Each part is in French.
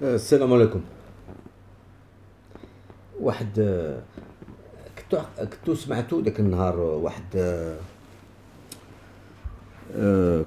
السلام عليكم. واحد كنتو سمعتو داك النهار واحد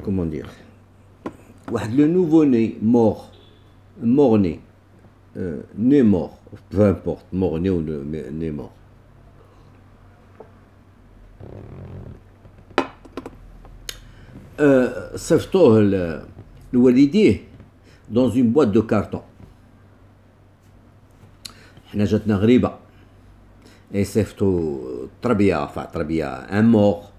كومون دير واحد لو نوفو ني مور ني ني مور peu importe mort né ou né mort. صيفطوه لوالديه dans une boîte de carton. حنا جاتنا غريبة et صيفطو تربية un mort,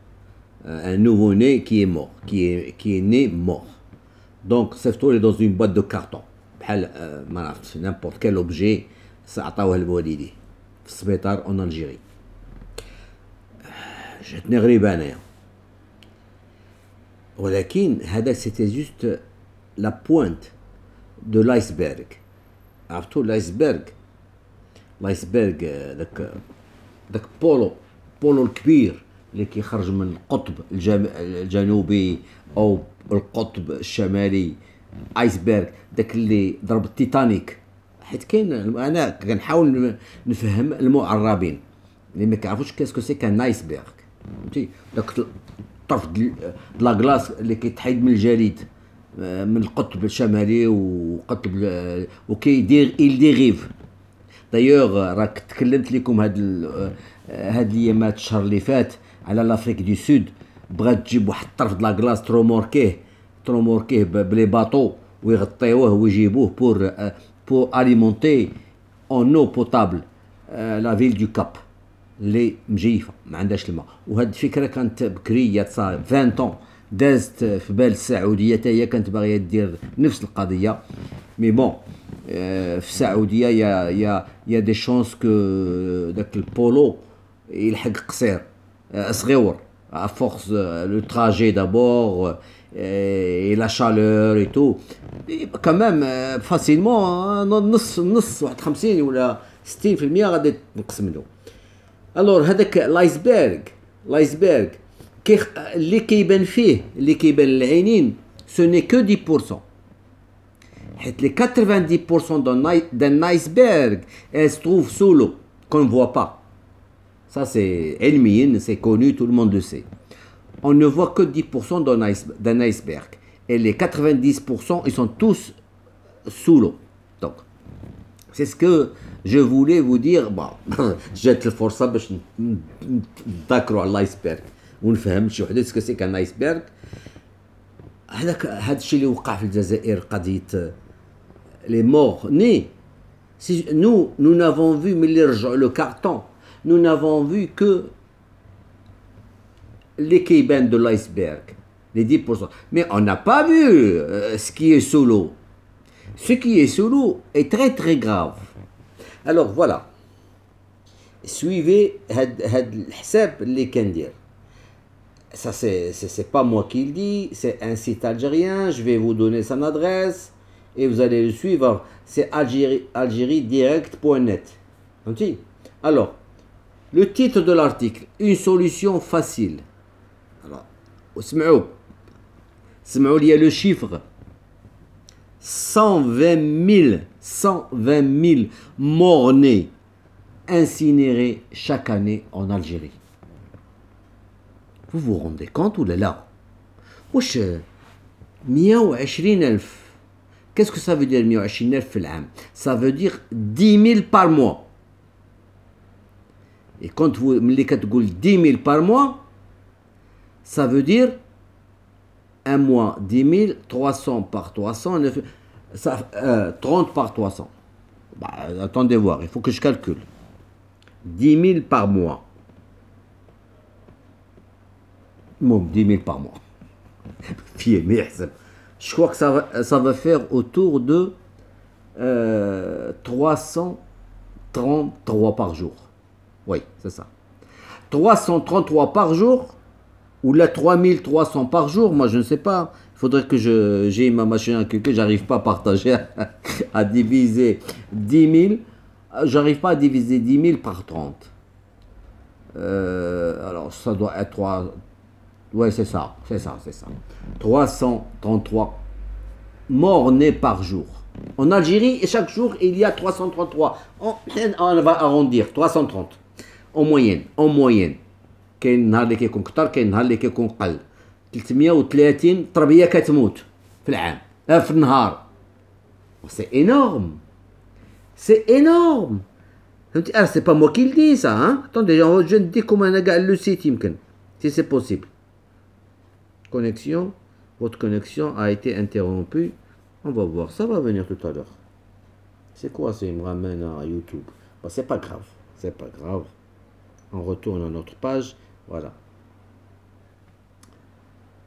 un nouveau-né qui est mort, qui est né mort. Donc صيفطوه dans une boîte de carton بحال ما عرفتش n'importe quel objet عطاوه لوالديه في السبيطار en Algérie. جاتني غريبة انايا، ولكن هذا سيتي جوست لا بوينت دو لايسبرغ. عرفتو لايسبرغ داك بولو الكبير اللي كيخرج من القطب الجنوبي او القطب الشمالي. ايسبرغ داك اللي ضرب التيتانيك، حيت كاين انا كنحاول نفهم المعربين اللي ما كيعرفوش كاسكو سي كان ايسبرغ. فهمتي داك الطرف د لا كلاص اللي كيتحيد من الجليد من القطب الشمالي وقطب وكيدير إل ديغيف. دايوغ راك تكلمت لكم هاد الايامات الشهر اللي فات على لافريك دو سود، بغات تجيب واحد الطرف د لا كلاص تروموركيه بلي باطو ويغطيوه ويجيبوه بور اليمونتي اون او بوتابل لا فيل دو كاب اللي مجيفه ما عندهاش الماء. وهاد الفكره كانت بكريه تصايب 20 طون دازت في بال السعوديه، حتى هي كانت باغيه دير نفس القضيه. مي بون في السعوديه يا دي شونس كو داك البولو يلحق قصير صغيور à force le trajet d'abord et la chaleur et tout quand même facilement نص واحد 50 ولا 60% غادي تنقص منه. الور هذاك لايسبرغ اللي كيبان فيه اللي كيبان للعينين سو ني كو 10%، حيت لي 90% d'un iceberg elle se trouve sous l'eau qu'on ne voit pas. Ça c'est علميا c'est connu, tout le monde le sait. On ne voit que 10% d'un iceberg et les 90% ils sont tous sous l'eau. Donc c'est ce que je voulais vous dire. Bon جات الفرصة باش نذكروا على الايسبرغ ونفهم شي وحده سكو سي كان ايسبرغ. هذا الشيء اللي وقع في الجزائر قضية les morts nés. Nous n'avons vu le carton, nous n'avons vu que les caïbans de l'iceberg, les 10%. Mais on n'a pas vu ce qui est sous l'eau. Ce qui est sous l'eau est très très grave. Alors voilà. Suivez le حساب اللي كندير. Ça c'est pas moi qui le dis, c'est un site algérien. Je vais vous donner son adresse et vous allez le suivre. C'est algériedirect.net. Alors, le titre de l'article, une solution facile. Alors, اسمعوا لي le chiffre 120 000 morts-nés incinérés chaque année en Algérie. Vous vous rendez compte ou là? Wesh 120,000. Qu'est-ce que ça veut dire 120,000 في العام? Ça veut dire 10 000 par mois. Et quand vous ملي كتقول 10 000 par mois, ça veut dire un mois 10 000, 300 par 300, 30 par 300. Bah, attendez voir, il faut que je calcule. 10 000 par mois. Bon, 10 000 par mois. Je crois que ça va faire autour de 333 par jour. Oui, c'est ça. 333 par jour, ou là 3300 par jour, moi je ne sais pas. Il faudrait que j'ai ma machine à calculer, j'arrive pas à partager, à diviser 10 000. J'arrive pas à diviser 10 000 par 30. Alors ça doit être 3... Ouais, c'est ça. 333 morts-nés par jour. En Algérie, chaque jour, il y a 333. On va arrondir, 330. En moyenne. En moyenne. كاين نهار اللي كيكون كتر كاين نهار اللي كيكون قل. 330 تربية كتموت في العام. في النهار. C'est énorme. C'est énorme. Ah, c'est pas moi qui le dis ça, hein. Attendez, je ne dis comment on a le site, si c'est possible. Connexion. Votre connexion a été interrompue. On va voir, ça va venir tout à l'heure. C'est quoi ça, il me ramène à YouTube? Bah, c'est pas grave, c'est pas grave. On retourne à notre page, voilà.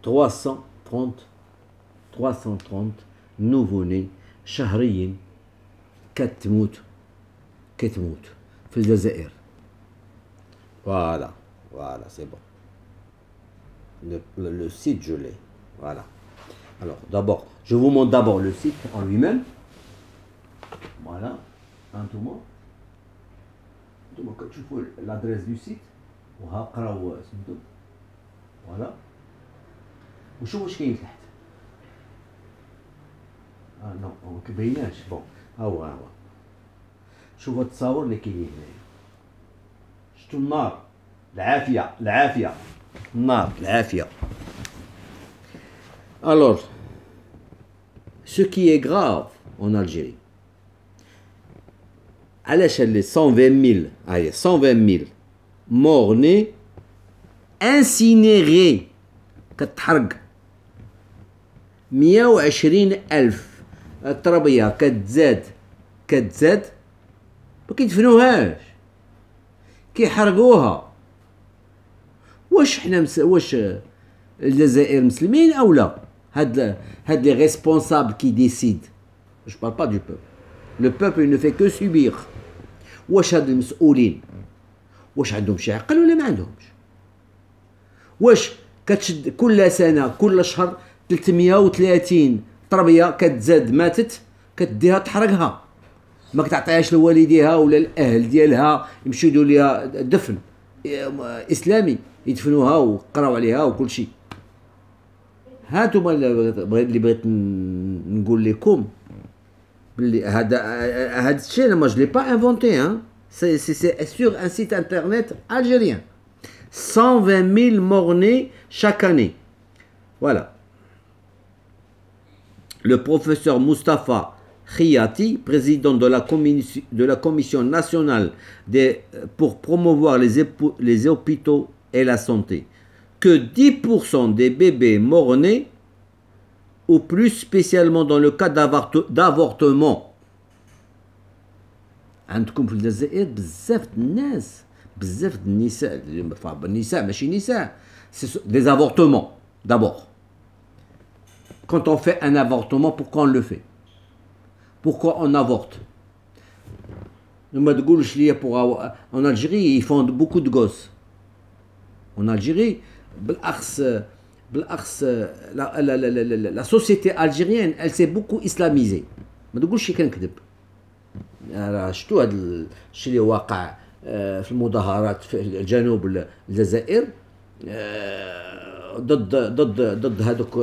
330 nouveau-nés شهريا كتموت في الجزائر. Voilà, c'est bon. Le site, je l'ai. Voilà. Alors, d'abord, je vous montre d'abord le site en lui-même. Voilà. Tout le monde. Quand tu vois l'adresse du site, voilà. وشوفوا واش كاين تحت. نو ما كيبيناش. بون ها هو شوفوا التصاور اللي كاينين هنايا. شفتوا النار، العافية النار العافية. Alors, ce qui est grave en Algérie, علاش les 120 000 morts-nés incinérés كتحرق 120,000 التربية كتزاد ما كيدفنوهاش كيحرقوها. واش حنا واش الجزائر مسلمين او لا؟ هاد les responsables qui décident. Je parle pas du peuple. Le peuple il ne fait que subir. واش هاد المسؤولين واش عندهم شي عقل ولا ما عندهمش؟ واش كتشد كل سنة كل شهر 330 تربية كتزاد ماتت كديها تحرقها، ما كتعطيهاش لوالديها ولا الاهل ديالها يمشيو يديروا ليها دفن اسلامي يدفنوها ويقراو عليها وكل شيء. هانتوما اللي بغيت نقول لكم بلي هذا الشيء انا ما جو لي با انفونتي، hein. C'est sur un site internet algérien. 120 000 morts-nés chaque année. Voilà. Le professeur Moustapha Khiyati, président de la Commission nationale pour promouvoir les hôpitaux et la santé, que 10% des bébés morts-nés, ou plus spécialement dans le cas d'avortement. عندكم في الجزائر بزاف الناس بزاف النساء ماشي نساء des avortements d'abord. Quand on fait un avortement, pourquoi on le fait? Pourquoi on avorte? En Algérie, ils font beaucoup de gosses. En Algérie, la société algérienne, elle s'est beaucoup islamisée. ما تقولش كنكذب. شفتوا هذا الشيء اللي واقع في المظاهرات في جنوب الجزائر ضد هذوك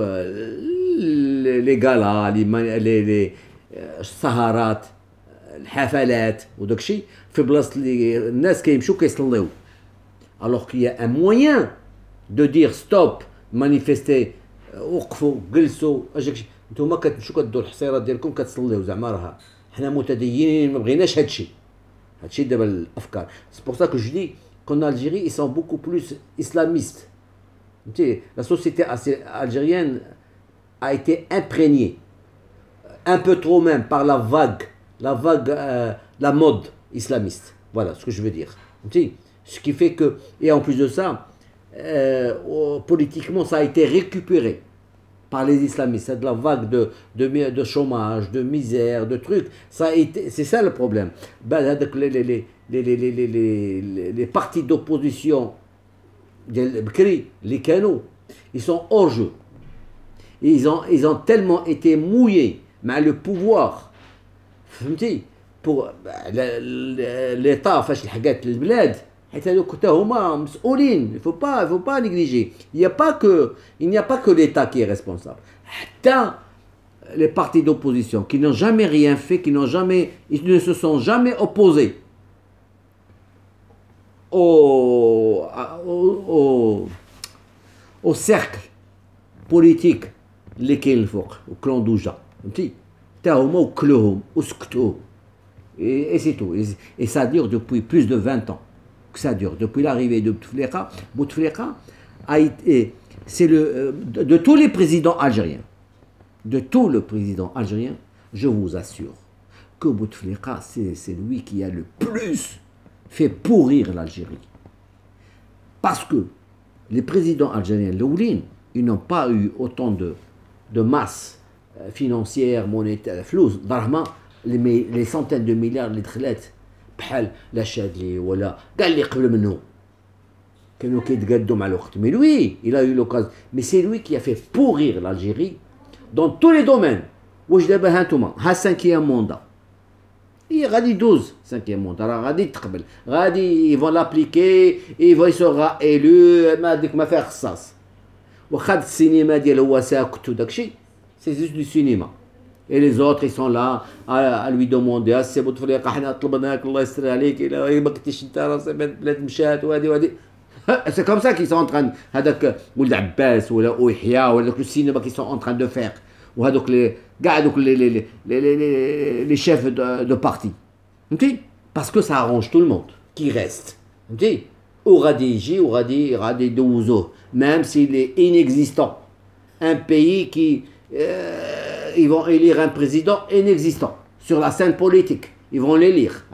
لي غالا لي السهرات الحفلات وداك الشيء في بلاصه اللي الناس كيمشيو كيصليو. alors qu'il y a un moyen de dire stop manifester وقفوا جلسوا اجاك نتوما كتمشيو كدوا الحصيرات ديالكم كتصليو زعما راه حنا متدينين ما بغيناش هادشي دابا الافكار. C'est pour ça que je dis qu'en Algérie ils sont beaucoup plus islamistes. La société algérienne a été imprégnée un peu trop même par la vague la mode islamiste. Voilà ce que je veux dire. Ce qui fait que, et en plus de ça, politiquement ça a été récupéré par les islamistes. C'est de la vague de chômage, de misère, de trucs. C'est ça le problème. Les partis d'opposition, les canaux, ils sont hors jeu. Ils ont tellement été mouillés mais le pouvoir pour l'État فاش لحقات البلاد حيت هذوك حتى هما مسؤولين. Il faut pas négliger. Il n'y a pas que l'État qui est responsable. حتى les partis d'opposition, qui n'ont jamais rien fait, ils ne se sont jamais opposés au, au, au cercle politique اللي كاين الفوق وكلون دوجا فهمتي حتى هما وكلوهم وسكتوهم et c'est tout et ça dure depuis plus de 20 ans que ça dure depuis l'arrivée de Bouteflika. Bouteflika a été c'est de tous les présidents algériens, de tout le président algérien, je vous assure que Bouteflika c'est lui qui a le plus fait pourrir l'Algérie, parce que les présidents algériens l'Oulin, ils n'ont pas eu autant de masse financière, monétaire, flous, d'argent, les centaines de milliards de litres, بحال لا شادلي ولا كاع اللي قبل منه كانوا كيتقادوا مع الوقت. Mais lui, il a eu l'occasion. Mais c'est lui qui a fait pourrir l'Algérie dans tous les domaines. واش دابا ها انتوما ها 5e mandat. Il غادي يدوز 5e mandat راه غادي يتقبل غادي ils vont l'appliquer il sera élu ما ديك ما فيها خصاص. وخد السينما ديال هو ساكت وداكشي سي جوست دو سينما. Et les autres, ils sont là à lui demander ah c'est Bouteflika حنا طلبناك الله يستر عليك الا ما كنتيش انت راه البلاد مشات وهادي وهادي. C'est comme ça qu'ils sont en train هذاك ولد عباس ولا يحيى ولا دوك السينما qui sont en train de faire وهذوك كاع دوك les chefs de parti. فهمتي parce que ça arrange tout le monde qui reste. فهمتي وغادي يجي وغادي يدوزوه même s'il est inexistant. Un pays qui ils vont élire un président inexistant sur la scène politique. Ils vont l'élire.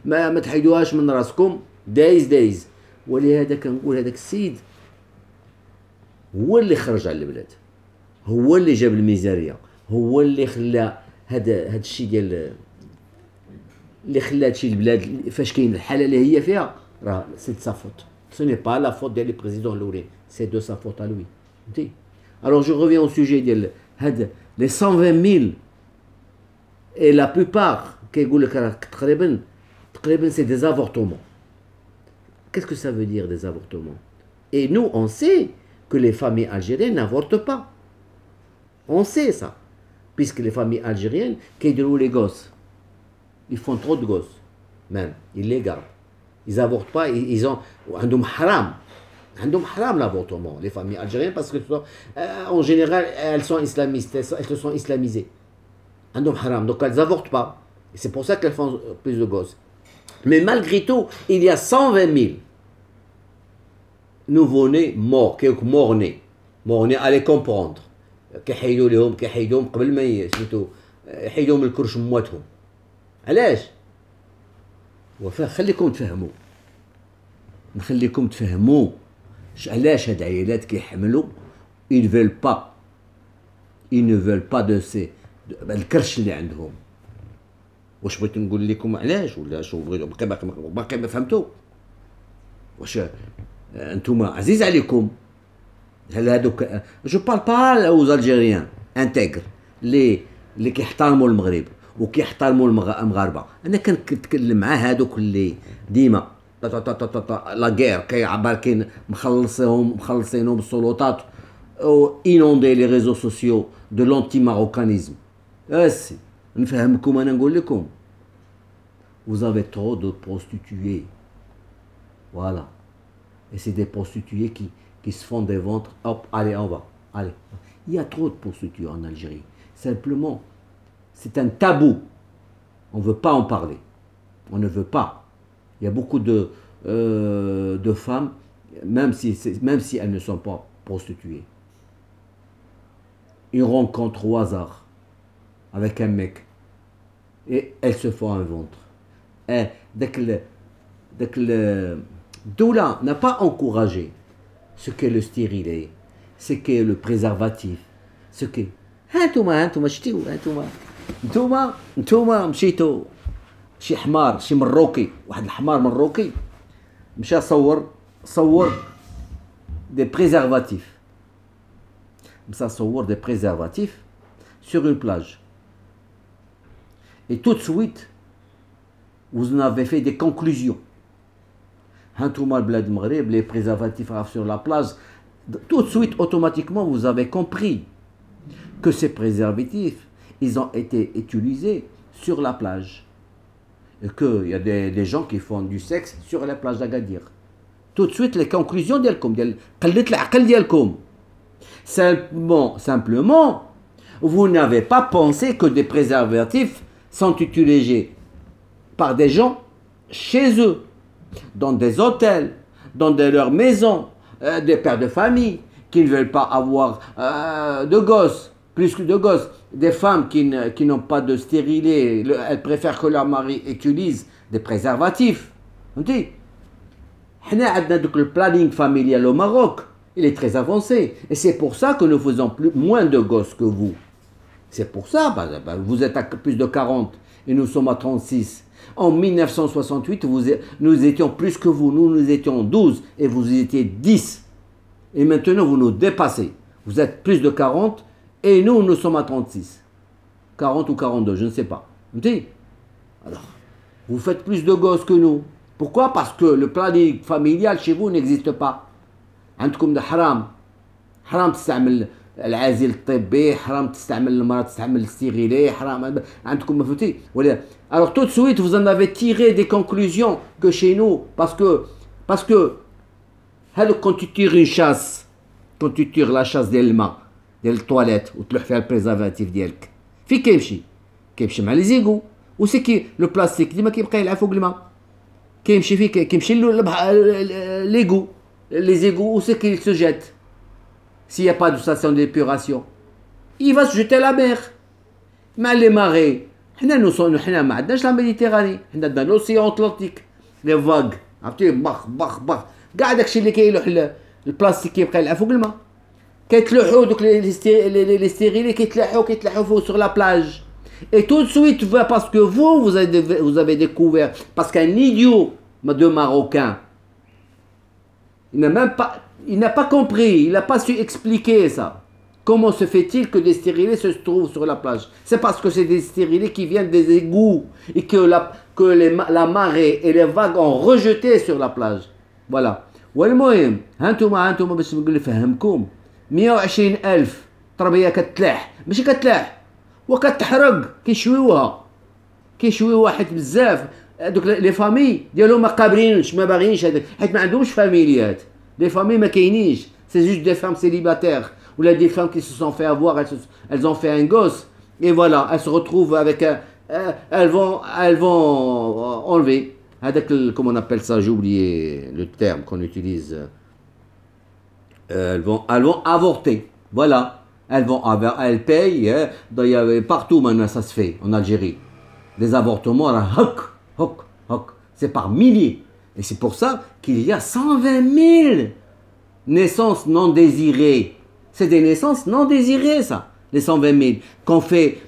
ما تحيدوهاش من راسكم days. ولهذا كنقول هذاك السيد هو اللي خرج على البلاد، هو اللي جاب الميزانية، هو اللي خلى هذا الشيء ديال اللي خلى هادشي البلاد فاش كاين الحالة اللي هي فيها راه سي de sa faute. Ce n'est pas la faute des présidents l'Oulin, c'est de sa faute à lui. Alors je reviens au sujet ديال هاد les 120 000 et la plupart كيقول لك راه تقريبا c'est des avortements. Qu'est-ce que ça veut dire des avortements? Et nous on sait que les familles algériennes n'avortent pas. On sait ça, puisque les familles algériennes كيديروا les gosses, ils font trop de gosses, même ils les gardent, ils avortent pas, ils ont عندهم حرام l'avortement, les familles algériennes, parce que en général elles sont islamistes, elles se sont islamisées. عندهم حرام, donc elles avortent pas. Et c'est pour ça qu'elles font plus de gosses. Mais malgré tout, il y a 120 000 nouveau-nés morts, morts-nés, allez comprendre. كيحيدوهم قبل ما سميتو يحيدوهم الكرش مواتهم. علاش؟ نخليكم تفهموا علاش هاد العائلات كيحملوا ils ne veulent pas de ces الكرش اللي عندهم. واش بغيت نقول لكم علاش ولا شو بغيتو باقي ما فهمتو؟ واش انتوما عزيز عليكم هل هادوك جو بارل با aux Algériens intègres اللي كيحترموا المغرب وكيحترموا المغاربه. انا كنتكلم مع هادوك اللي ديما لا غير كيعباركين مخلصينهم السلطات او inonder les réseaux sociaux de l'anti-marocanisme. اسي نفهمكم انا نقول لكم vous avez trop de prostituées, voilà, et c'est des prostituées qui se font des ventres, hop, allez on va, allez. Il y a trop de prostituées en Algérie, simplement c'est un tabou, on ne veut pas en parler, on ne veut pas. Il y a beaucoup de femmes, même si elles ne sont pas prostituées, une rencontre au hasard avec un mec et elles se font un ventre. Et Doula n'a pas encouragé ce qu'est le stérilet, ce qu'est le préservatif, ce qu'est هانتوما شتيو انتوما مشيتو شي حمار شي مروكي واحد الحمار مروكي مشى صور des préservatifs sur une plage. Et tout de suite, vous en avez fait des conclusions. Les préservatifs sur la plage, tout de suite, automatiquement, vous avez compris que ces préservatifs, ils ont été utilisés sur la plage. Et qu'il y a des gens qui font du sexe sur la plage d'Agadir. Tout de suite, les conclusions ديالكم قلة العقل ديالكم. Simplement, vous n'avez pas pensé que des préservatifs sont utilisés par des gens chez eux, dans des hôtels, dans leurs maisons, des pères de famille qui ne veulent pas avoir de gosses, plus que de gosses, des femmes qui n'ont pas de stérilet, elles préfèrent que leur mari utilise des préservatifs. On dit, le planning familial au Maroc, il est très avancé. Et c'est pour ça que nous faisons moins de gosses que vous. C'est pour ça, vous êtes à plus de 40 et nous sommes à 36. En 1968, nous étions plus que vous. Nous étions 12 et vous étiez 10. Et maintenant, vous nous dépassez. Vous êtes plus de 40 et nous sommes à 36. 40 ou 42, je ne sais pas. Alors, vous faites plus de gosses que nous. Pourquoi? Parce que le planning familial chez vous n'existe pas. عندكم حرام تستعمل العازل الطبي، حرام تستعمل المرأة تستعمل الستيريلي، حرام عندكم ما فهمتي ولا. Alors tout de suite vous en avez tiré des conclusions que chez nous parce que quand tu tires une chasse, quand tu tires la chasse ديال الماء ديال الطواليت وتلوح فيها البريزرفاتيف ديالك فين كيمشي مع لي زيغو وسي كي لو بلاستيك ديما كيبقى يلعب فوق الماء كيمشي ليغو les égouts, où c'est qu'ils se jettent? S'il n'y a pas de station d'épuration, il va se jeter à la mer. Mais les marées, nous sommes dans la Méditerranée, dans l'océan Atlantique, les vagues, قاعد داكشي اللي كيلوح البلاستيك كيبقى يلعب فوق الماء. كيتلوحوا دوك les stérilés كيتلوحوا sur la plage. Et tout de suite, parce que vous avez découvert, parce qu'un idiot de Marocain, il n'a pas compris, il n'a pas su expliquer ça. Comment se fait-il que des stérilés se trouvent sur la plage? C'est parce que c'est des stérilés qui viennent des égouts et que la marée et les vagues ont rejeté sur la plage. Voilà. والمهم هانتوما باش نقول نفهمكم 120,000 تربيه كتلاح ماشي كتلاح وكتحرق كيشويوها حيت بزاف دوك لي فامي ديالهم ما قابلينش ما باغيينش هذاك حيت ما عندهمش فاميليات. لي فامي ما كاينينش سي جوست دي فام سيليباتير ولا دي فام qui se sont fait avoir, elles ont fait un gosse et voilà elles se retrouvent avec elles vont enlever هذاك comment on appelle ça, j'ai oublié le terme qu'on utilise, elles vont avorter, voilà, elles payent, partout maintenant ça se fait en Algérie des avortements là, c'est par milliers. Et c'est pour ça qu'il y a 120 000 naissances non désirées. C'est des naissances non désirées, ça, les 120 000 qu'on fait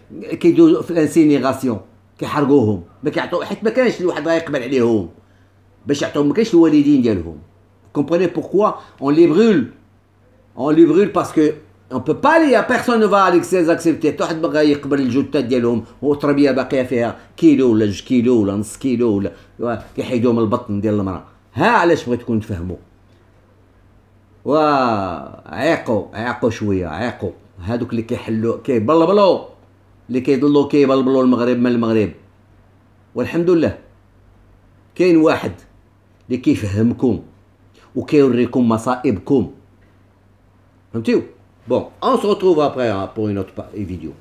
l'incinération كيحرقوهم ما كيعطوا حيت ما كانش الواحد غيقبل عليهم باش يعطوهم ما كاينش الوالدين ديالهم. Comprenez pourquoi on les brûle parce que on peut pas, il y a personne ne va les accepter. حتى واحد بغى يقبل الجثات ديالهم والتربيه باقيه فيها كيلو ولا 2 كيلو ولا نص كيلو ولا كيحيدوه من البطن ديال المراه. ها علاش بغيتكم تفهموا. عيقوا شويه عيقوا هادوك اللي كيحلوا كيبلبلوا اللي كيبلبلوا المغرب من المغرب. والحمد لله كاين واحد اللي كيفهمكم وكيوريكم مصائبكم. فهمتيو؟ Bon, on se retrouve après pour une autre vidéo.